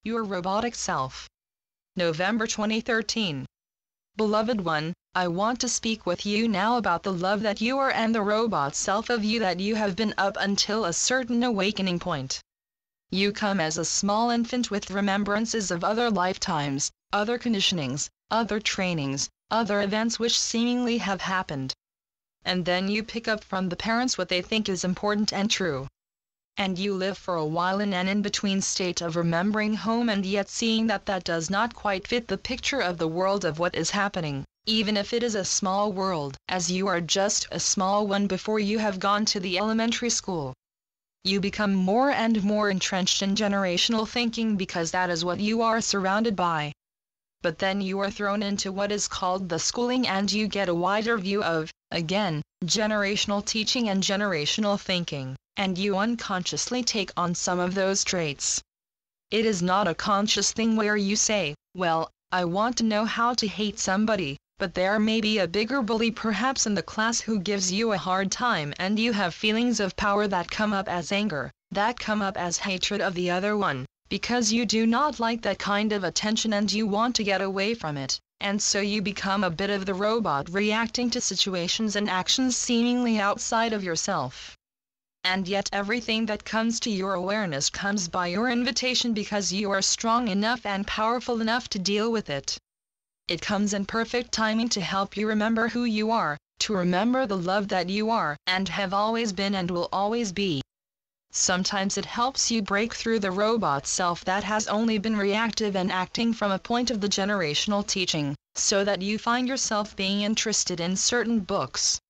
your robotic self. November 2013. Beloved one, I want to speak with you now about the love that you are and the robot self of you that you have been up until a certain awakening point. You come as a small infant with remembrances of other lifetimes, other conditionings, other trainings, other events which seemingly have happened. And then you pick up from the parents what they think is important and true. And you live for a while in an in-between state of remembering home and yet seeing that that does not quite fit the picture of the world of what is happening, even if it is a small world, as you are just a small one before you have gone to the elementary school. You become more and more entrenched in generational thinking because that is what you are surrounded by. But then you are thrown into what is called the schooling and you get a wider view of, again, generational teaching and generational thinking, and you unconsciously take on some of those traits. It is not a conscious thing where you say, well, I want to know how to hate somebody, but there may be a bigger bully perhaps in the class who gives you a hard time and you have feelings of power that come up as anger, that come up as hatred of the other one, because you do not like that kind of attention and you want to get away from it, and so you become a bit of the robot reacting to situations and actions seemingly outside of yourself. And yet everything that comes to your awareness comes by your invitation because you are strong enough and powerful enough to deal with it. It comes in perfect timing to help you remember who you are, to remember the love that you are and have always been and will always be. Sometimes it helps you break through the robot self that has only been reactive and acting from a point of the generational teaching, so that you find yourself being interested in certain books.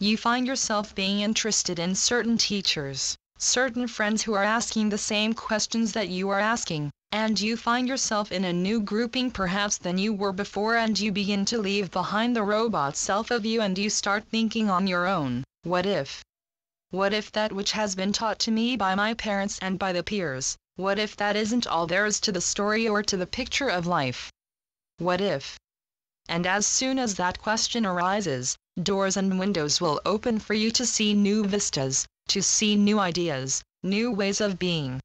You find yourself being interested in certain teachers, certain friends who are asking the same questions that you are asking, and you find yourself in a new grouping perhaps than you were before and you begin to leave behind the robot self of you and you start thinking on your own, what if? What if that which has been taught to me by my parents and by the peers, what if that isn't all there is to the story or to the picture of life? What if? And as soon as that question arises, doors and windows will open for you to see new vistas, to see new ideas, new ways of being.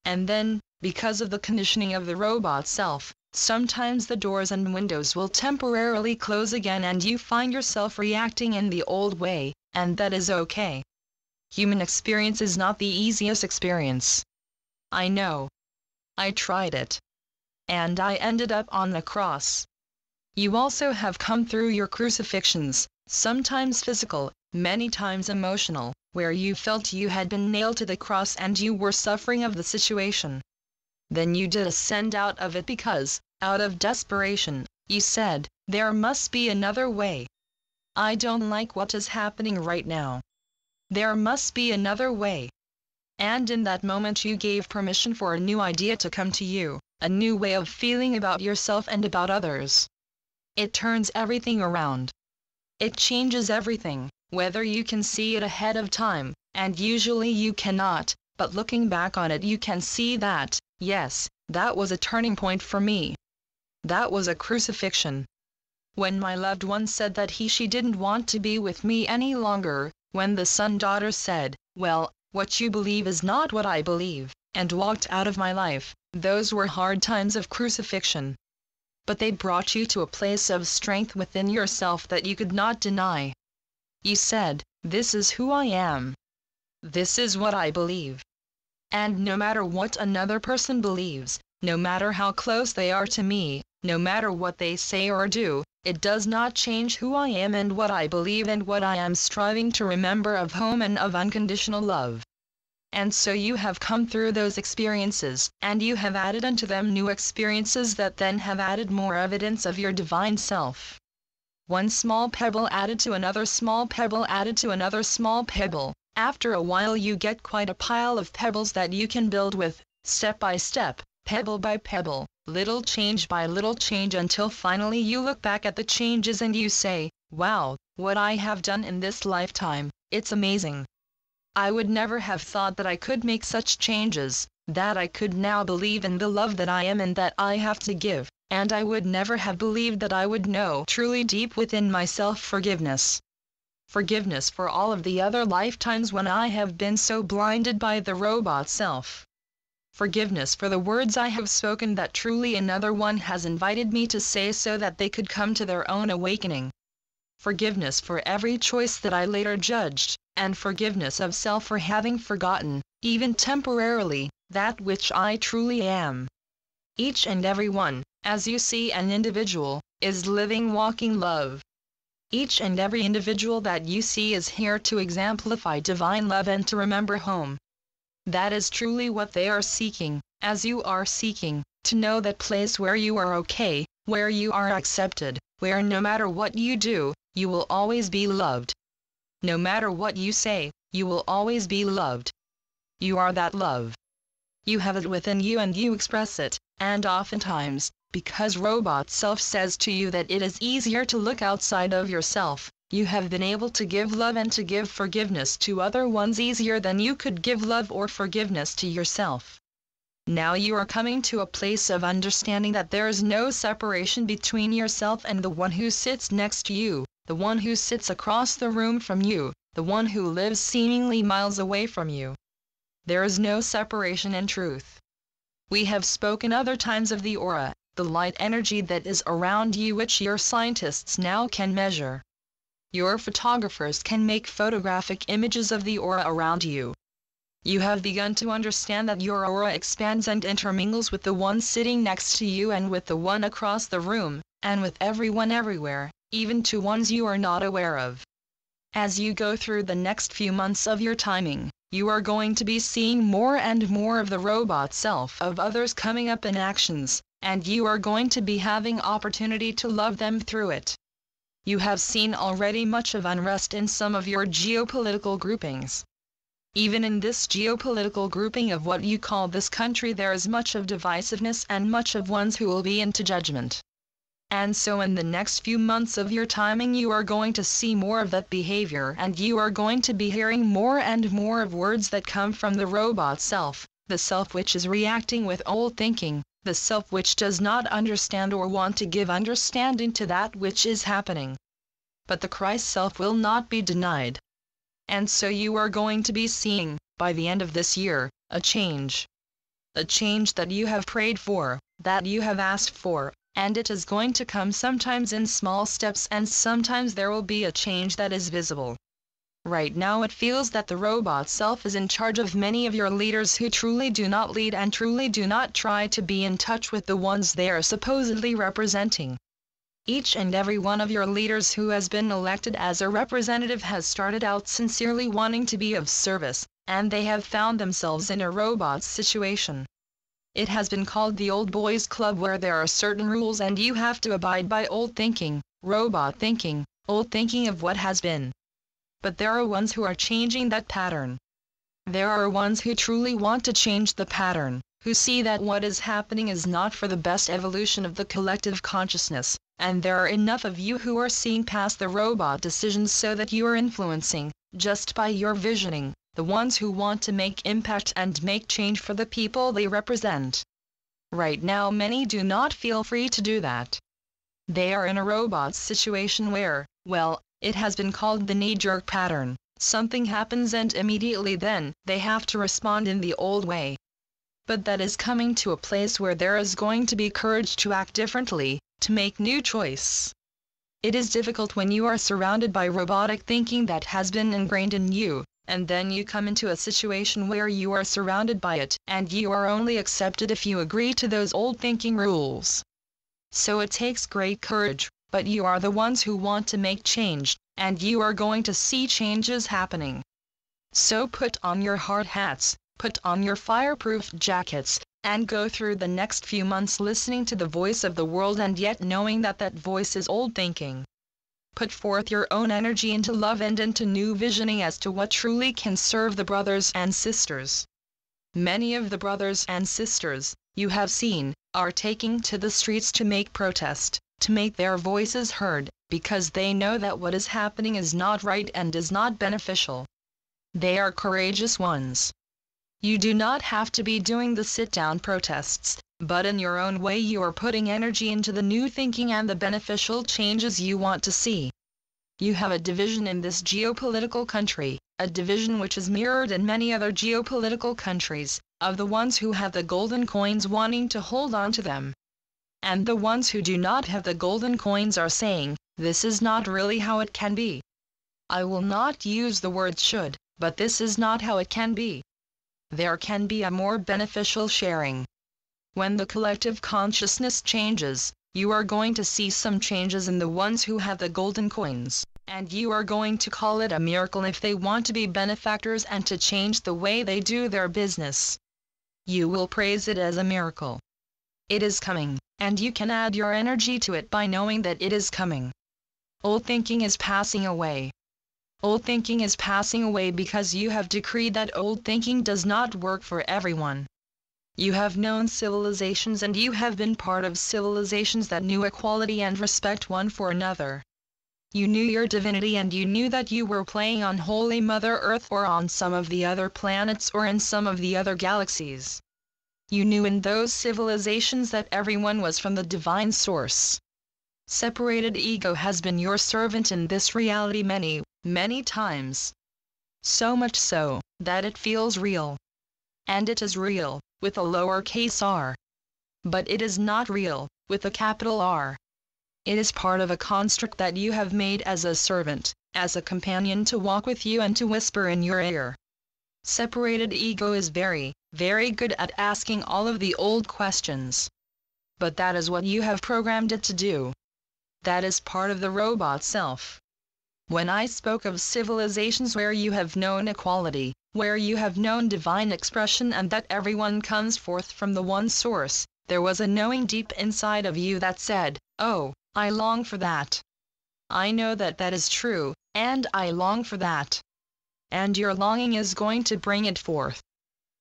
And then, because of the conditioning of the robot self, sometimes the doors and windows will temporarily close again and you find yourself reacting in the old way, and that is okay. Human experience is not the easiest experience. I know. I tried it. And I ended up on the cross. You also have come through your crucifixions, sometimes physical, many times emotional, where you felt you had been nailed to the cross and you were suffering of the situation. Then you did ascend out of it because, out of desperation, you said, there must be another way. I don't like what is happening right now. There must be another way. And in that moment you gave permission for a new idea to come to you, a new way of feeling about yourself and about others. It turns everything around. It changes everything, whether you can see it ahead of time, and usually you cannot, but looking back on it you can see that, yes, that was a turning point for me. That was a crucifixion. When my loved one said that she didn't want to be with me any longer, when the son-daughter said, well, what you believe is not what I believe, and walked out of my life, those were hard times of crucifixion. But they brought you to a place of strength within yourself that you could not deny. You said, this is who I am. This is what I believe. And no matter what another person believes, no matter how close they are to me, no matter what they say or do, it does not change who I am and what I believe and what I am striving to remember of home and of unconditional love. And so you have come through those experiences, and you have added unto them new experiences that then have added more evidence of your divine self. One small pebble added to another small pebble added to another small pebble. After a while you get quite a pile of pebbles that you can build with, step by step, pebble by pebble, little change by little change until finally you look back at the changes and you say, wow, what I have done in this lifetime, it's amazing. I would never have thought that I could make such changes, that I could now believe in the love that I am and that I have to give, and I would never have believed that I would know truly deep within myself forgiveness. Forgiveness for all of the other lifetimes when I have been so blinded by the robot self. Forgiveness for the words I have spoken that truly another one has invited me to say so that they could come to their own awakening. Forgiveness for every choice that I later judged, and forgiveness of self for having forgotten, even temporarily, that which I truly am. Each and every one, as you see an individual, is living walking love. Each and every individual that you see is here to exemplify divine love and to remember home. That is truly what they are seeking, as you are seeking, to know that place where you are okay, where you are accepted, where no matter what you do, you will always be loved. No matter what you say, you will always be loved. You are that love. You have it within you and you express it, and oftentimes, because robot self says to you that it is easier to look outside of yourself, you have been able to give love and to give forgiveness to other ones easier than you could give love or forgiveness to yourself. Now you are coming to a place of understanding that there is no separation between yourself and the one who sits next to you, the one who sits across the room from you, the one who lives seemingly miles away from you. There is no separation in truth. We have spoken other times of the aura, the light energy that is around you which your scientists now can measure. Your photographers can make photographic images of the aura around you. You have begun to understand that your aura expands and intermingles with the one sitting next to you and with the one across the room, and with everyone everywhere, even to ones you are not aware of. As you go through the next few months of your timing, you are going to be seeing more and more of the robot self of others coming up in actions, and you are going to be having opportunity to love them through it. You have seen already much of unrest in some of your geopolitical groupings. Even in this geopolitical grouping of what you call this country there is much of divisiveness and much of ones who will be into judgment. And so in the next few months of your timing you are going to see more of that behavior and you are going to be hearing more and more of words that come from the robot self, the self which is reacting with old thinking, the self which does not understand or want to give understanding to that which is happening. But the Christ self will not be denied. And so you are going to be seeing, by the end of this year, a change. A change that you have prayed for, that you have asked for, and it is going to come sometimes in small steps and sometimes there will be a change that is visible. Right now it feels that the robot self is in charge of many of your leaders who truly do not lead and truly do not try to be in touch with the ones they are supposedly representing. Each and every one of your leaders who has been elected as a representative has started out sincerely wanting to be of service, and they have found themselves in a robot situation. It has been called the old boys club where there are certain rules and you have to abide by old thinking, robot thinking, old thinking of what has been. But there are ones who are changing that pattern. There are ones who truly want to change the pattern, who see that what is happening is not for the best evolution of the collective consciousness, and there are enough of you who are seeing past the robot decisions so that you are influencing, just by your visioning, the ones who want to make impact and make change for the people they represent. Right now many do not feel free to do that. They are in a robot situation where, well, it has been called the knee-jerk pattern. Something happens and immediately then, they have to respond in the old way. But that is coming to a place where there is going to be courage to act differently, to make new choice. It is difficult when you are surrounded by robotic thinking that has been ingrained in you, and then you come into a situation where you are surrounded by it, and you are only accepted if you agree to those old thinking rules. So it takes great courage, but you are the ones who want to make change, and you are going to see changes happening. So put on your hard hats, put on your fireproof jackets, and go through the next few months listening to the voice of the world and yet knowing that that voice is old thinking. Put forth your own energy into love and into new visioning as to what truly can serve the brothers and sisters. Many of the brothers and sisters, you have seen, are taking to the streets to make protest, to make their voices heard, because they know that what is happening is not right and is not beneficial. They are courageous ones. You do not have to be doing the sit-down protests, but in your own way you are putting energy into the new thinking and the beneficial changes you want to see. You have a division in this geopolitical country, a division which is mirrored in many other geopolitical countries, of the ones who have the golden coins wanting to hold on to them. And the ones who do not have the golden coins are saying, this is not really how it can be. I will not use the word should, but this is not how it can be. There can be a more beneficial sharing. When the collective consciousness changes, you are going to see some changes in the ones who have the golden coins, and you are going to call it a miracle if they want to be benefactors and to change the way they do their business. You will praise it as a miracle. It is coming, and you can add your energy to it by knowing that it is coming. Old thinking is passing away. Old thinking is passing away because you have decreed that old thinking does not work for everyone. You have known civilizations and you have been part of civilizations that knew equality and respect one for another. You knew your divinity and you knew that you were playing on Holy Mother Earth or on some of the other planets or in some of the other galaxies. You knew in those civilizations that everyone was from the divine source. Separated ego has been your servant in this reality many, many times. So much so, that it feels real. And it is real, with a lowercase r. But it is not real, with a capital R. It is part of a construct that you have made as a servant, as a companion to walk with you and to whisper in your ear. Separated ego is very, very good at asking all of the old questions. But that is what you have programmed it to do. That is part of the robot self. When I spoke of civilizations where you have known equality, where you have known divine expression and that everyone comes forth from the one source, there was a knowing deep inside of you that said, oh, I long for that. I know that that is true, and I long for that. And your longing is going to bring it forth.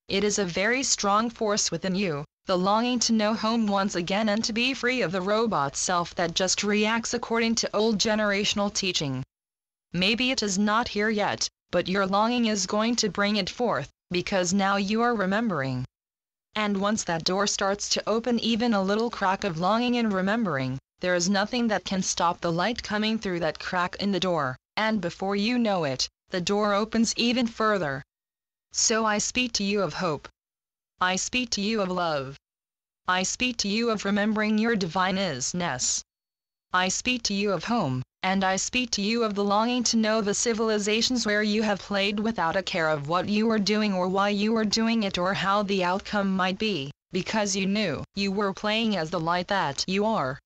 It is a very strong force within you, the longing to know home once again and to be free of the robot self that just reacts according to old generational teaching. Maybe it is not here yet, but your longing is going to bring it forth, because now you are remembering. And once that door starts to open even a little crack of longing and remembering, there is nothing that can stop the light coming through that crack in the door, and before you know it, the door opens even further. So I speak to you of hope. I speak to you of love. I speak to you of remembering your divine isness. I speak to you of home, and I speak to you of the longing to know the civilizations where you have played without a care of what you were doing or why you were doing it or how the outcome might be, because you knew you were playing as the light that you are.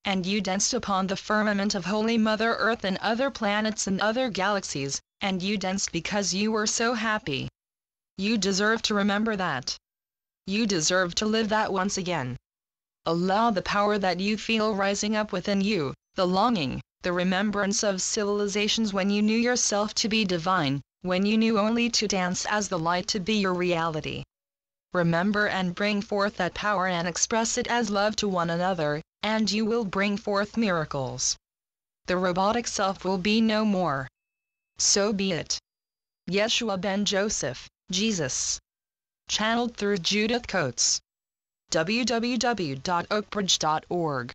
And you danced upon the firmament of Holy Mother Earth and other planets and other galaxies, and you danced because you were so happy. You deserve to remember that. You deserve to live that once again. Allow the power that you feel rising up within you, the longing, the remembrance of civilizations when you knew yourself to be divine, when you knew only to dance as the light to be your reality. Remember and bring forth that power and express it as love to one another, and you will bring forth miracles. The robotic self will be no more. So be it. Yeshua ben Joseph, Jesus. Channeled through Judith Coates. www.oakbridge.org